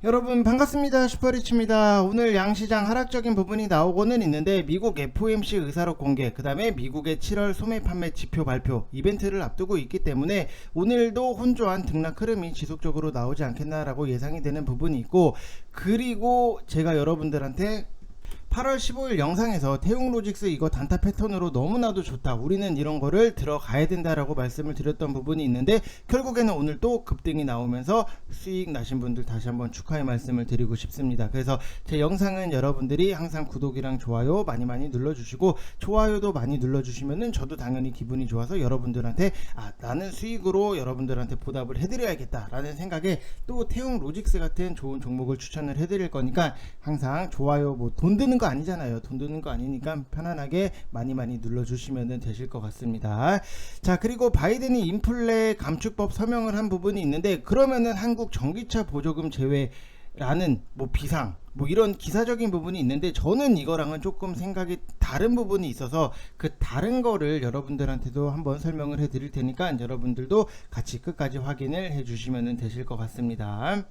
여러분 반갑습니다. 슈퍼리치입니다. 오늘 양시장 하락적인 부분이 나오고는 있는데 미국 FOMC 의사록 공개, 그 다음에 미국의 7월 소매 판매 지표 발표 이벤트를 앞두고 있기 때문에 오늘도 혼조한 등락 흐름이 지속적으로 나오지 않겠나라고 예상이 되는 부분이 있고, 그리고 제가 여러분들한테 8월 15일 영상에서 태웅로직스 이거 단타 패턴으로 너무나도 좋다, 우리는 이런 거를 들어가야 된다라고 말씀을 드렸던 부분이 있는데, 결국에는 오늘 또 급등이 나오면서 수익 나신 분들 다시 한번 축하의 말씀을 드리고 싶습니다. 그래서 제 영상은 여러분들이 항상 구독이랑 좋아요 많이 눌러주시고, 좋아요도 많이 눌러주시면은 저도 당연히 기분이 좋아서 여러분들한테 나는 수익으로 여러분들한테 보답을 해드려야겠다 라는 생각에 또 태웅로직스 같은 좋은 종목을 추천을 해드릴 거니까, 항상 좋아요, 뭐 돈 드는 거 아니잖아요. 돈 드는 거 아니니까 편안하게 많이 눌러주시면 되실 것 같습니다. 자, 그리고 바이든이 인플레 감축법 서명을 한 부분이 있는데, 그러면은 한국 전기차 보조금 제외라는 뭐 비상 뭐 이런 기사적인 부분이 있는데, 저는 이거랑은 조금 생각이 다른 부분이 있어서 그 다른 거를 여러분들한테도 한번 설명을 해 드릴 테니까 여러분들도 같이 끝까지 확인을 해 주시면 되실 것 같습니다.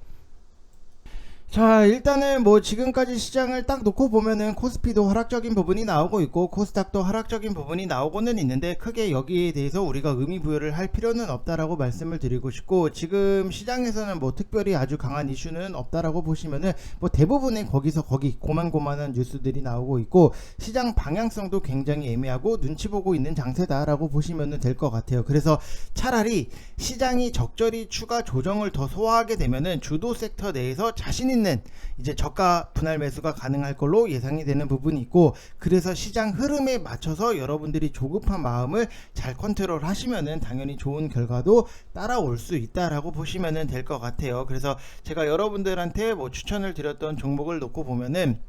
자, 일단은 뭐 지금까지 시장을 딱 놓고 보면은 코스피도 하락적인 부분이 나오고 있고 코스닥도 하락적인 부분이 나오고는 있는데, 크게 여기에 대해서 우리가 의미 부여를 할 필요는 없다라고 말씀을 드리고 싶고, 지금 시장에서는 뭐 특별히 아주 강한 이슈는 없다라고 보시면은 뭐 대부분의 거기서 거기 고만고만한 뉴스들이 나오고 있고, 시장 방향성도 굉장히 애매하고 눈치 보고 있는 장세다라고 보시면 될 것 같아요. 그래서 차라리 시장이 적절히 추가 조정을 더 소화하게 되면은 주도 섹터 내에서 자신 있는 이제 저가 분할 매수가 가능할 걸로 예상이 되는 부분이 있고, 그래서 시장 흐름에 맞춰서 여러분들이 조급한 마음을 잘 컨트롤 하시면은 당연히 좋은 결과도 따라올 수 있다라고 보시면 될 것 같아요. 그래서 제가 여러분들한테 뭐 추천을 드렸던 종목을 놓고 보면은,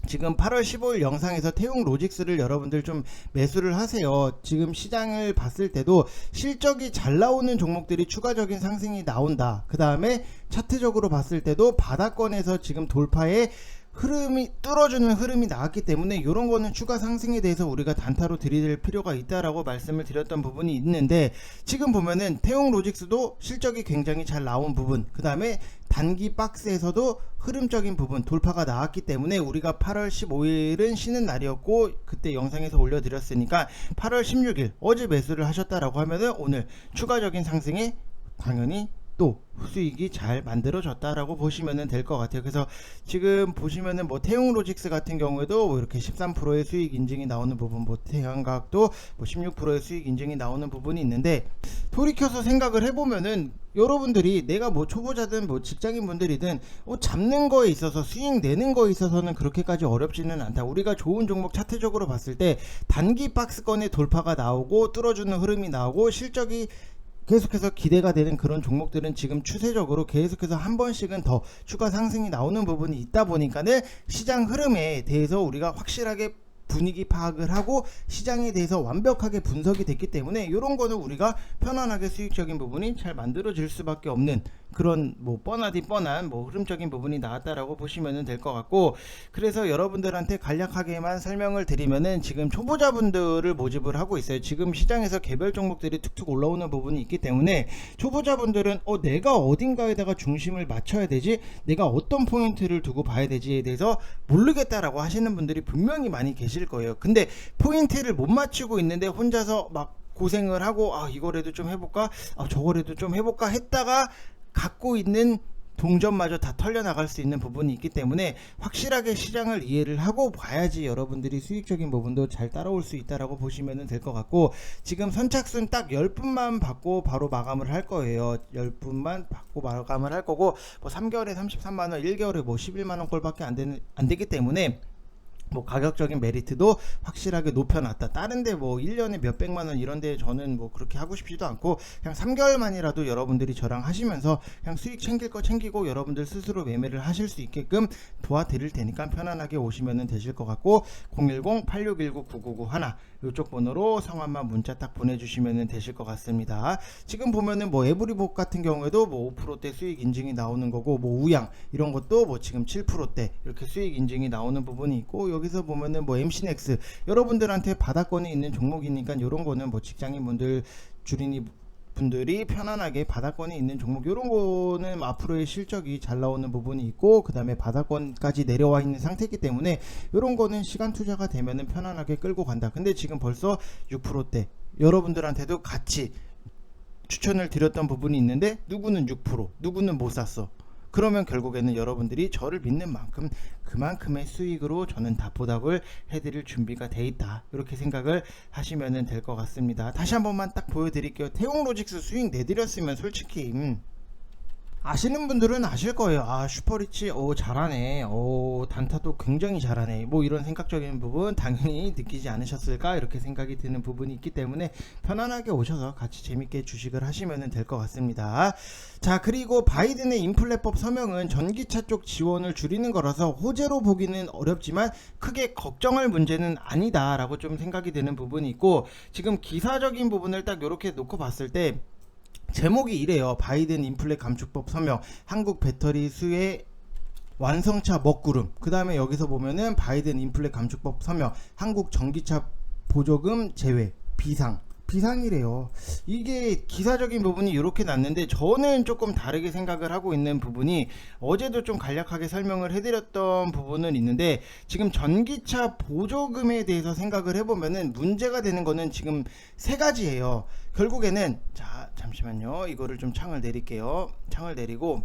지금 8월 15일 영상에서 태웅로직스를 여러분들 좀 매수를 하세요. 지금 시장을 봤을 때도 실적이 잘 나오는 종목들이 추가적인 상승이 나온다. 그 다음에 차트적으로 봤을 때도 바닥권에서 지금 돌파에 흐름이 뚫어주는 흐름이 나왔기 때문에, 이런 거는 추가 상승에 대해서 우리가 단타로 들이댈 필요가 있다라고 말씀을 드렸던 부분이 있는데, 지금 보면은 태웅로직스도 실적이 굉장히 잘 나온 부분, 그 다음에 단기 박스에서도 흐름적인 부분 돌파가 나왔기 때문에, 우리가 8월 15일은 쉬는 날이었고 그때 영상에서 올려드렸으니까 8월 16일 어제 매수를 하셨다라고 하면은 오늘 추가적인 상승에 당연히 또 수익이 잘 만들어졌다라고 보시면 될 것 같아요. 그래서 지금 보시면은 뭐 태웅로직스 같은 경우에도 뭐 이렇게 13%의 수익 인증이 나오는 부분, 뭐 태양과학도 뭐 16%의 수익 인증이 나오는 부분이 있는데, 돌이켜서 생각을 해보면은 여러분들이 내가 뭐 초보자든 뭐 직장인 분들이든 잡는 거에 있어서 수익 내는 거에 있어서는 그렇게까지 어렵지는 않다. 우리가 좋은 종목 차트적으로 봤을 때 단기 박스권의 돌파가 나오고 뚫어주는 흐름이 나오고 실적이 계속해서 기대가 되는 그런 종목들은 지금 추세적으로 계속해서 한 번씩은 더 추가 상승이 나오는 부분이 있다 보니까는, 시장 흐름에 대해서 우리가 확실하게 분위기 파악을 하고 시장에 대해서 완벽하게 분석이 됐기 때문에, 이런 거는 우리가 편안하게 수익적인 부분이 잘 만들어질 수밖에 없는 그런 뭐 뻔하디 뻔한 뭐 흐름적인 부분이 나왔다라고 보시면 될 것 같고, 그래서 여러분들한테 간략하게만 설명을 드리면은, 지금 초보자분들을 모집을 하고 있어요. 지금 시장에서 개별 종목들이 툭툭 올라오는 부분이 있기 때문에 초보자분들은 내가 어딘가에다가 중심을 맞춰야 되지, 내가 어떤 포인트를 두고 봐야 되지에 대해서 모르겠다라고 하시는 분들이 분명히 많이 계실 거예요. 근데 포인트를 못 맞추고 있는데 혼자서 막 고생을 하고, 이거라도 좀 해볼까, 저거라도 좀 해볼까 했다가 갖고 있는 동전마저 다 털려나갈 수 있는 부분이 있기 때문에, 확실하게 시장을 이해를 하고 봐야지 여러분들이 수익적인 부분도 잘 따라올 수 있다라고 보시면 될 것 같고, 지금 선착순 딱 10분만 받고 바로 마감을 할 거예요. 10분만 받고 마감을 할 거고, 뭐 3개월에 33만원, 1개월에 뭐 11만원 꼴밖에 안 되기 때문에 뭐 가격적인 메리트도 확실하게 높여놨다. 다른데 뭐 1년에 몇백만원 이런데 저는 뭐 그렇게 하고 싶지도 않고, 그냥 3개월만이라도 여러분들이 저랑 하시면서 그냥 수익 챙길 거 챙기고 여러분들 스스로 매매를 하실 수 있게끔 도와드릴 테니까 편안하게 오시면 되실 것 같고, 010-8619-9991 이쪽 번호로 성함만 문자 딱 보내주시면 되실 것 같습니다. 지금 보면은 뭐 에브리복 같은 경우에도 뭐 5%대 수익 인증이 나오는 거고, 뭐 우양 이런 것도 뭐 지금 7%대 이렇게 수익 인증이 나오는 부분이 있고, 여기서 보면은 뭐 MC넥스 여러분들한테 바닥권에 있는 종목이니까, 이런 거는 뭐 직장인분들 주린이 분들이 편안하게 바닥권이 있는 종목, 이런 거는 앞으로의 실적이 잘 나오는 부분이 있고, 그 다음에 바닥권까지 내려와 있는 상태이기 때문에 이런 거는 시간 투자가 되면은 편안하게 끌고 간다. 근데 지금 벌써 6%대, 여러분들한테도 같이 추천을 드렸던 부분이 있는데 누구는 6%, 누구는 못 샀어. 그러면 결국에는 여러분들이 저를 믿는 만큼 그만큼의 수익으로 저는 다 보답을 해드릴 준비가 돼 있다, 이렇게 생각을 하시면 될 것 같습니다. 다시 한 번만 딱 보여드릴게요. 태용로직스 수익 내드렸으면 솔직히 아시는 분들은 아실 거예요. 아, 슈퍼리치 잘하네, 단타도 굉장히 잘하네, 뭐 이런 생각적인 부분 당연히 느끼지 않으셨을까, 이렇게 생각이 드는 부분이 있기 때문에 편안하게 오셔서 같이 재밌게 주식을 하시면 될 것 같습니다. 자, 그리고 바이든의 인플레법 서명은 전기차 쪽 지원을 줄이는 거라서 호재로 보기는 어렵지만 크게 걱정할 문제는 아니다 라고 좀 생각이 되는 부분이 있고, 지금 기사적인 부분을 딱 이렇게 놓고 봤을 때 제목이 이래요. 바이든 인플레 감축법 서명, 한국 배터리 수혜 완성차 먹구름. 그 다음에 여기서 보면은 바이든 인플레 감축법 서명, 한국 전기차 보조금 제외, 비상이래요. 이게 기사적인 부분이 이렇게 났는데, 저는 조금 다르게 생각을 하고 있는 부분이, 어제도 좀 간략하게 설명을 해드렸던 부분은 있는데, 지금 전기차 보조금에 대해서 생각을 해보면은 문제가 되는 거는 지금 세 가지예요. 결국에는, 자, 잠시만요. 이거를 좀 창을 내릴게요. 창을 내리고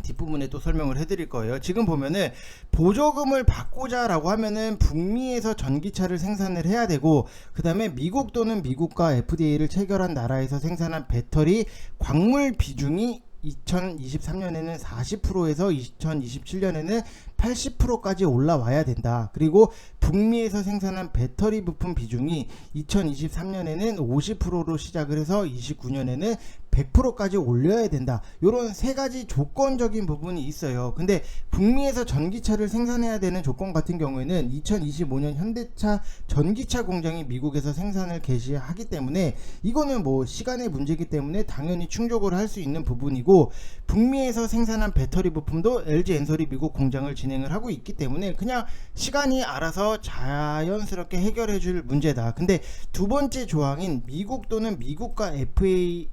뒷부분에 또 설명을 해드릴 거예요. 지금 보면은 보조금을 받고자 라고 하면은 북미에서 전기차를 생산을 해야 되고, 그 다음에 미국 또는 미국과 FDA를 체결한 나라에서 생산한 배터리 광물 비중이 2023년에는 40%에서 2027년에는 80%까지 올라와야 된다. 그리고 북미에서 생산한 배터리 부품 비중이 2023년에는 50%로 시작을 해서 29년에는 100%까지 올려야 된다. 이런 세 가지 조건적인 부분이 있어요. 근데 북미에서 전기차를 생산해야 되는 조건 같은 경우에는 2025년 현대차 전기차 공장이 미국에서 생산을 개시하기 때문에 이거는 뭐 시간의 문제이기 때문에 당연히 충족을 할 수 있는 부분이고, 북미에서 생산한 배터리 부품도 LG 엔솔이 미국 공장을 진행을 하고 있기 때문에 그냥 시간이 알아서 자연스럽게 해결해 줄 문제다. 근데 두 번째 조항인 미국 또는 미국과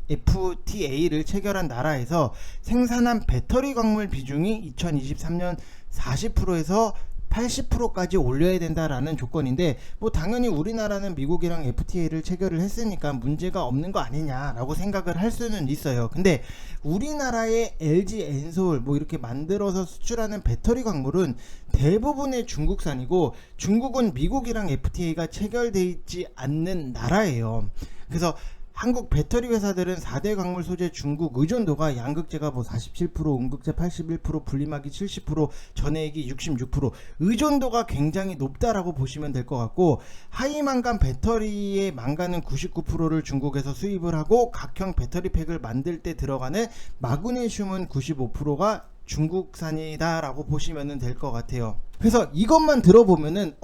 FTA를 체결한 나라에서 생산한 배터리 광물 비중이 2023년 40%에서 80%까지 올려야 된다라는 조건인데, 뭐 당연히 우리나라는 미국이랑 FTA를 체결을 했으니까 문제가 없는 거 아니냐라고 생각을 할 수는 있어요. 근데 우리나라의 LG 엔솔 뭐 이렇게 만들어서 수출하는 배터리 광물은 대부분의 중국산이고, 중국은 미국이랑 FTA가 체결돼 있지 않는 나라예요. 그래서 한국 배터리 회사들은 4대 광물 소재 중국 의존도가 양극재가 뭐 47%, 음극재 81%, 분리막이 70%, 전해액이 66%, 의존도가 굉장히 높다라고 보시면 될 것 같고, 하이망간 배터리의 망간은 99%를 중국에서 수입을 하고, 각형 배터리 팩을 만들 때 들어가는 마그네슘은 95%가 중국산이다 라고 보시면 될 것 같아요. 그래서 이것만 들어보면은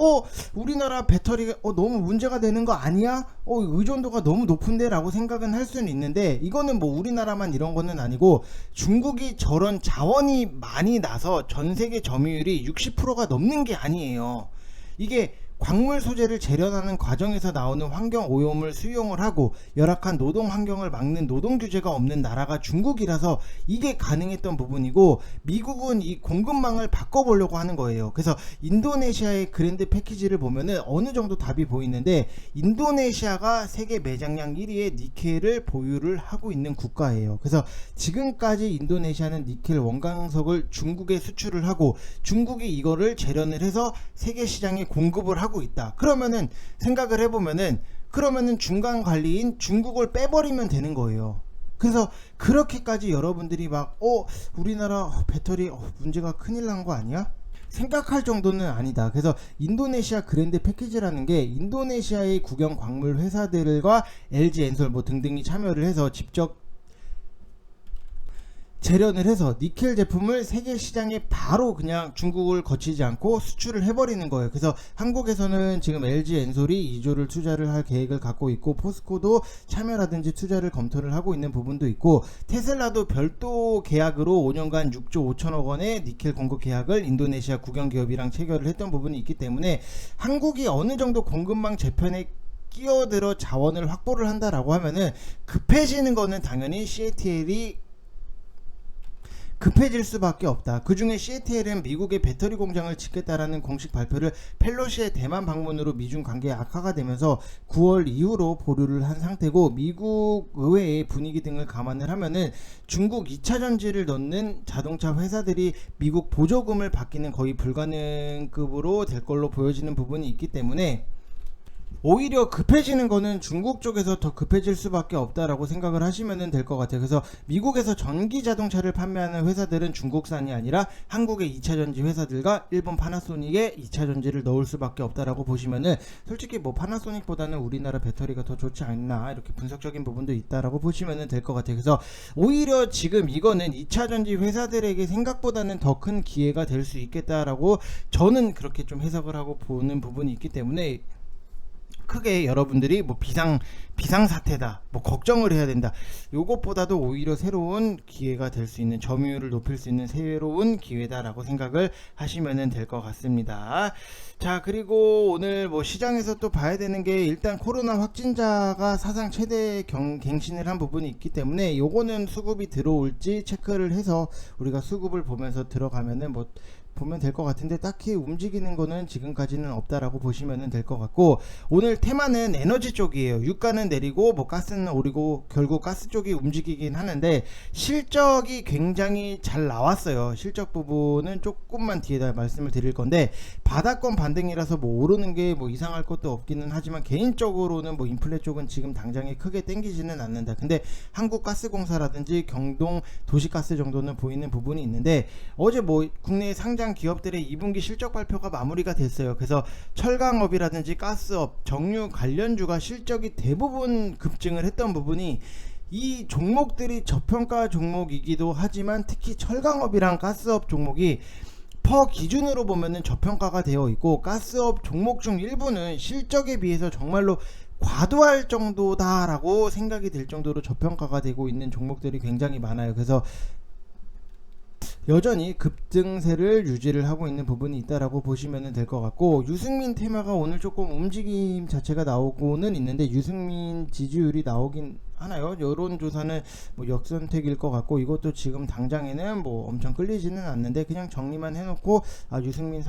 우리나라 배터리가 너무 문제가 되는 거 아니야? 의존도가 너무 높은데 라고 생각은 할 수는 있는데, 이거는 뭐 우리나라만 이런 거는 아니고 중국이 저런 자원이 많이 나서 전 세계 점유율이 60%가 넘는 게 아니에요. 이게 광물 소재를 재련하는 과정에서 나오는 환경 오염을 수용을 하고 열악한 노동 환경을 막는 노동 규제가 없는 나라가 중국이라서 이게 가능했던 부분이고, 미국은 이 공급망을 바꿔보려고 하는 거예요. 그래서 인도네시아의 그랜드 패키지를 보면은 어느 정도 답이 보이는데, 인도네시아가 세계 매장량 1위의 니켈을 보유를 하고 있는 국가예요. 그래서 지금까지 인도네시아는 니켈 원광석을 중국에 수출을 하고, 중국이 이거를 재련을 해서 세계 시장에 공급을 하고 있다. 그러면은 생각을 해보면은, 그러면은 중간 관리인 중국을 빼버리면 되는 거예요. 그래서 그렇게까지 여러분들이 막 우리나라 배터리 문제가 큰일 난 거 아니야? 생각할 정도는 아니다. 그래서 인도네시아 그랜드 패키지라는 게 인도네시아의 국영 광물 회사들과 LG 엔솔 뭐 등등이 참여를 해서 직접 재련을 해서 니켈 제품을 세계 시장에 바로 그냥 중국을 거치지 않고 수출을 해버리는 거예요. 그래서 한국에서는 지금 LG 엔솔이 2조를 투자를 할 계획을 갖고 있고, 포스코도 참여라든지 투자를 검토를 하고 있는 부분도 있고, 테슬라도 별도 계약으로 5년간 6조 5천억 원의 니켈 공급 계약을 인도네시아 국영 기업이랑 체결을 했던 부분이 있기 때문에, 한국이 어느 정도 공급망 재편에 끼어들어 자원을 확보를 한다라고 하면은 급해지는 거는 당연히 CATL이 급해질 수밖에 없다. 그 중에 CATL은 미국의 배터리 공장을 짓겠다라는 공식 발표를 펠로시의 대만 방문으로 미중 관계 악화가 되면서 9월 이후로 보류를 한 상태고, 미국 의회의 분위기 등을 감안을 하면은 중국 2차 전지를 넣는 자동차 회사들이 미국 보조금을 받기는 거의 불가능급으로 될 걸로 보여지는 부분이 있기 때문에 오히려 급해지는 거는 중국 쪽에서 더 급해질 수밖에 없다라고 생각을 하시면 될 것 같아요. 그래서 미국에서 전기 자동차를 판매하는 회사들은 중국산이 아니라 한국의 2차 전지 회사들과 일본 파나소닉의 2차 전지를 넣을 수밖에 없다라고 보시면은, 솔직히 뭐 파나소닉보다는 우리나라 배터리가 더 좋지 않나, 이렇게 분석적인 부분도 있다라고 보시면 될 것 같아요. 그래서 오히려 지금 이거는 2차 전지 회사들에게 생각보다는 더 큰 기회가 될 수 있겠다라고 저는 그렇게 좀 해석을 하고 보는 부분이 있기 때문에, 크게 여러분들이 뭐 비상사태다, 뭐 걱정을 해야 된다, 요것보다도 오히려 새로운 기회가 될 수 있는, 점유율을 높일 수 있는 새로운 기회다라고 생각을 하시면 될 것 같습니다. 자, 그리고 오늘 뭐 시장에서 또 봐야 되는 게, 일단 코로나 확진자가 사상 최대 갱신을 한 부분이 있기 때문에 요거는 수급이 들어올지 체크를 해서 우리가 수급을 보면서 들어가면은 뭐 보면 될 것 같은데, 딱히 움직이는 거는 지금까지는 없다라고 보시면 될 것 같고, 오늘 테마는 에너지 쪽이에요. 유가는 내리고 뭐 가스는 오르고 결국 가스 쪽이 움직이긴 하는데, 실적이 굉장히 잘 나왔어요. 실적 부분은 조금만 뒤에다 말씀을 드릴 건데, 바닥권 반등이라서 뭐 오르는 게 뭐 이상할 것도 없기는 하지만, 개인적으로는 뭐 인플레 쪽은 지금 당장에 크게 땡기지는 않는다. 근데 한국가스공사라든지 경동 도시가스 정도는 보이는 부분이 있는데, 어제 뭐 국내 상장 기업들의 2분기 실적 발표가 마무리가 됐어요. 그래서 철강업이라든지 가스업, 정유 관련주가 실적이 대부분 급증을 했던 부분이, 이 종목들이 저평가 종목이기도 하지만 특히 철강업이랑 가스업 종목이 퍼 기준으로 보면은 저평가가 되어 있고, 가스업 종목 중 일부는 실적에 비해서 정말로 과도할 정도다라고 생각이 될 정도로 저평가가 되고 있는 종목들이 굉장히 많아요. 그래서 여전히 급등세를 유지를 하고 있는 부분이 있다라고 보시면 될 것 같고, 유승민 테마가 오늘 조금 움직임 자체가 나오고는 있는데, 유승민 지지율이 나오긴 하나요? 여론조사는 뭐 역선택일 것 같고, 이것도 지금 당장에는 뭐 엄청 끌리지는 않는데, 그냥 정리만 해놓고 유승민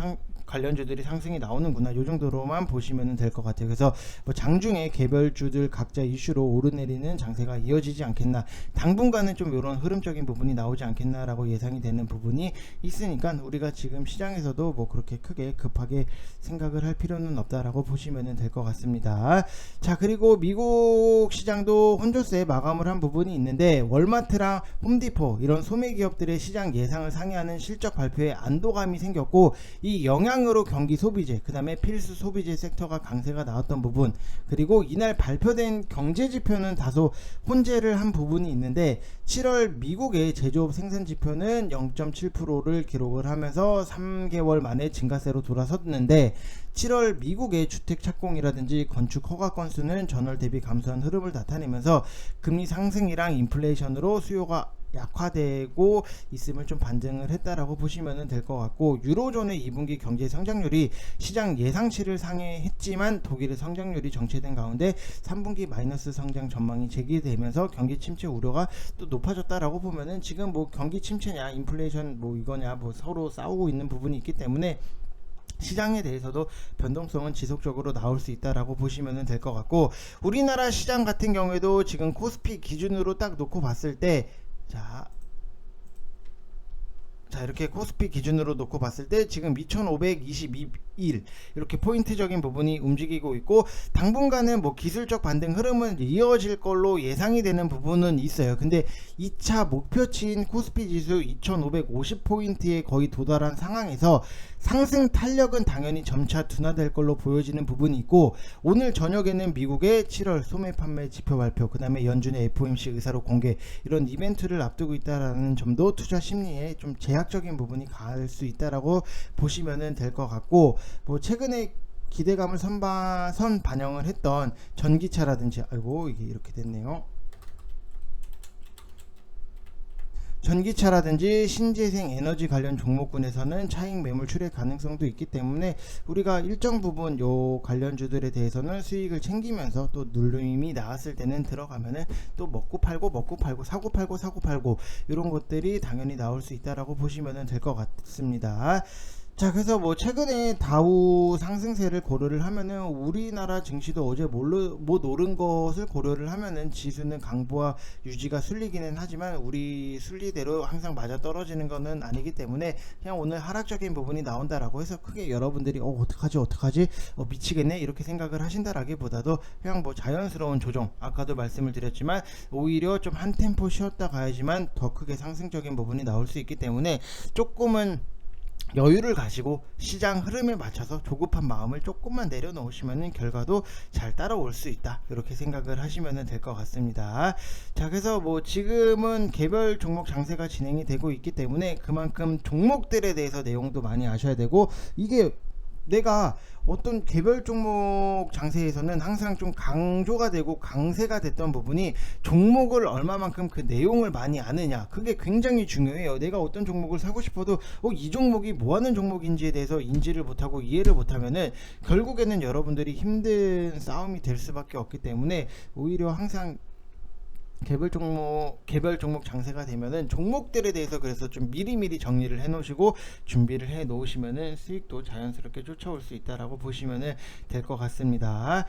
관련주들이 상승이 나오는구나, 요 정도로만 보시면 될 것 같아요. 그래서 뭐 장중에 개별주들 각자 이슈로 오르내리는 장세가 이어지지 않겠나, 당분간은 좀 이런 흐름적인 부분이 나오지 않겠나라고 예상이 되는 부분이 있으니까, 우리가 지금 시장에서도 뭐 그렇게 크게 급하게 생각을 할 필요는 없다라고 보시면 될 것 같습니다. 자, 그리고 미국 시장도 혼조세 마감을 한 부분이 있는데, 월마트랑 홈디포 이런 소매 기업들의 시장 예상을 상회하는 실적 발표에 안도감이 생겼고, 이 영향으로 경기 소비재, 그 다음에 필수 소비재 섹터가 강세가 나왔던 부분, 그리고 이날 발표된 경제지표는 다소 혼재를 한 부분이 있는데, 7월 미국의 제조업 생산 지표는 0.7%를 기록을 하면서 3개월 만에 증가세로 돌아섰는데, 7월 미국의 주택 착공이라든지 건축 허가 건수는 전월 대비 감소한 흐름을 나타내면서 금리 상승이랑 인플레이션으로 수요가 약화되고 있음을 좀 반증을 했다라고 보시면 될 것 같고, 유로존의 2분기 경제 성장률이 시장 예상치를 상회했지만 독일의 성장률이 정체된 가운데 3분기 마이너스 성장 전망이 제기되면서 경기 침체 우려가 또 높아졌다라고 보면은, 지금 뭐 경기 침체냐 인플레이션 뭐 이거냐 뭐 서로 싸우고 있는 부분이 있기 때문에 시장에 대해서도 변동성은 지속적으로 나올 수 있다라고 보시면 될 것 같고, 우리나라 시장 같은 경우에도 지금 코스피 기준으로 딱 놓고 봤을 때, 자 이렇게 코스피 기준으로 놓고 봤을 때 지금 2522일 이렇게 포인트적인 부분이 움직이고 있고, 당분간은 뭐 기술적 반등 흐름은 이어질 걸로 예상이 되는 부분은 있어요. 근데 2차 목표치인 코스피 지수 2550포인트에 거의 도달한 상황에서 상승 탄력은 당연히 점차 둔화될 걸로 보여지는 부분이 있고, 오늘 저녁에는 미국의 7월 소매 판매 지표 발표, 그 다음에 연준의 FOMC 의사록 공개, 이런 이벤트를 앞두고 있다라는 점도 투자 심리에 좀 제약적인 부분이 갈 수 있다라고 보시면 될 것 같고, 뭐 최근에 기대감을 선 반영을 했던 전기차라든지, 아이고 이게 이렇게 됐네요. 전기차라든지 신재생 에너지 관련 종목군에서는 차익 매물 출회 가능성도 있기 때문에 우리가 일정 부분 요 관련주들에 대해서는 수익을 챙기면서 또 눌림이 나왔을 때는 들어가면은 또 먹고 팔고 사고 팔고 이런 것들이 당연히 나올 수 있다라고 보시면 될 것 같습니다. 자, 그래서 뭐 최근에 다우 상승세를 고려를 하면은 우리나라 증시도 어제 못 오른 것을 고려를 하면은 지수는 강보와 유지가 술리기는 하지만 우리 순리대로 항상 맞아 떨어지는 거는 아니기 때문에 그냥 오늘 하락적인 부분이 나온다라고 해서 크게 여러분들이 어떡하지 미치겠네 이렇게 생각을 하신다라기보다도 그냥 뭐 자연스러운 조정, 아까도 말씀을 드렸지만 오히려 좀 한 템포 쉬었다 가야지만 더 크게 상승적인 부분이 나올 수 있기 때문에 조금은 여유를 가지고 시장 흐름에 맞춰서 조급한 마음을 조금만 내려놓으시면 결과도 잘 따라올 수 있다 이렇게 생각을 하시면 될 것 같습니다. 자, 그래서 뭐 지금은 개별 종목 장세가 진행이 되고 있기 때문에 그만큼 종목들에 대해서 내용도 많이 아셔야 되고, 이게 내가 어떤 개별 종목 장세에서는 항상 좀 강조가 되고 강세가 됐던 부분이 종목을 얼마만큼 그 내용을 많이 아느냐, 그게 굉장히 중요해요. 내가 어떤 종목을 사고 싶어도 이 종목이 뭐하는 종목인지에 대해서 인지를 못하고 이해를 못하면은 결국에는 여러분들이 힘든 싸움이 될 수밖에 없기 때문에 오히려 항상 개별 종목 장세가 되면은 종목들에 대해서 그래서 좀 미리미리 정리를 해 놓으시고 준비를 해 놓으시면은 수익도 자연스럽게 쫓아올 수 있다라고 보시면은 될 것 같습니다.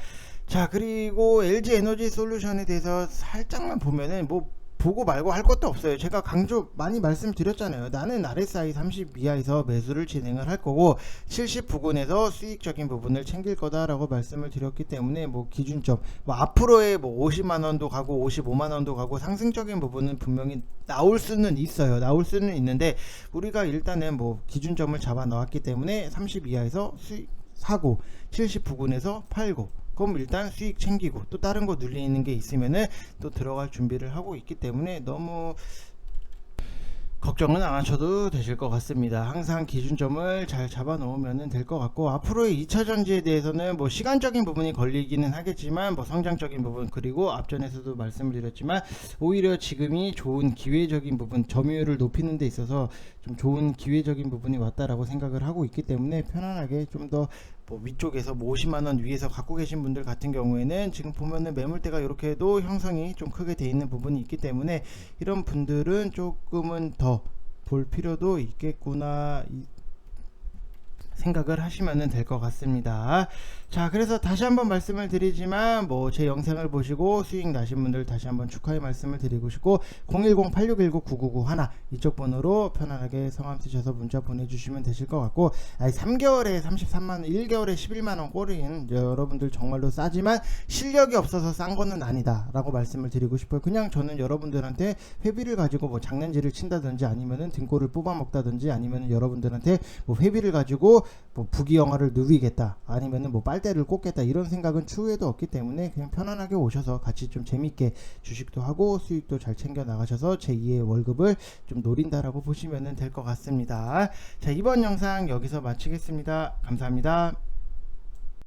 자, 그리고 LG 에너지 솔루션에 대해서 살짝만 보면은 뭐 보고 말고 할 것도 없어요. 제가 강조 많이 말씀드렸잖아요. 나는 RSI 30 이하에서 매수를 진행을 할 거고 70 부근에서 수익적인 부분을 챙길 거다라고 말씀을 드렸기 때문에 뭐 기준점 뭐 앞으로의 뭐 50만원도 가고 55만원도 가고 상승적인 부분은 분명히 나올 수는 있어요. 나올 수는 있는데 우리가 일단은 뭐 기준점을 잡아 놓았기 때문에 30 이하에서 수익 사고 70 부근에서 팔고, 그럼 일단 수익 챙기고 또 다른 거 눌리는 게 있으면은 또 들어갈 준비를 하고 있기 때문에 너무 걱정은 안 하셔도 되실 것 같습니다. 항상 기준점을 잘 잡아 놓으면 될 것 같고, 앞으로의 2차 전지에 대해서는 뭐 시간적인 부분이 걸리기는 하겠지만 뭐 성장적인 부분, 그리고 앞전에서도 말씀을 드렸지만 오히려 지금이 좋은 기회적인 부분, 점유율을 높이는 데 있어서 좀 좋은 기회적인 부분이 왔다라고 생각을 하고 있기 때문에 편안하게 좀 더 뭐 위쪽에서 뭐 50만원 위에서 갖고 계신 분들 같은 경우에는 지금 보면은 매물대가 이렇게도 형성이 좀 크게 돼 있는 부분이 있기 때문에 이런 분들은 조금은 더 볼 필요도 있겠구나 생각을 하시면 될 것 같습니다. 자, 그래서 다시 한번 말씀을 드리지만 뭐 제 영상을 보시고 수익 나신 분들 다시 한번 축하의 말씀을 드리고 싶고, 010-8619-9991 이쪽 번호로 편안하게 성함 쓰셔서 문자 보내주시면 되실 것 같고, 3개월에 33만원 1개월에 11만원 꼴인 여러분들 정말로 싸지만 실력이 없어서 싼 거는 아니다 라고 말씀을 드리고 싶어요. 그냥 저는 여러분들한테 회비를 가지고 뭐 장난질을 친다든지 아니면은 등골을 뽑아 먹다든지 아니면은 여러분들한테 뭐 회비를 가지고 뭐 부귀영화를 누리겠다 아니면은 뭐 빨대를 꽂겠다 이런 생각은 추후에도 없기 때문에 그냥 편안하게 오셔서 같이 좀 재밌게 주식도 하고 수익도 잘 챙겨 나가셔서 제2의 월급을 좀 노린다라고 보시면 될 것 같습니다. 자, 이번 영상 여기서 마치겠습니다. 감사합니다.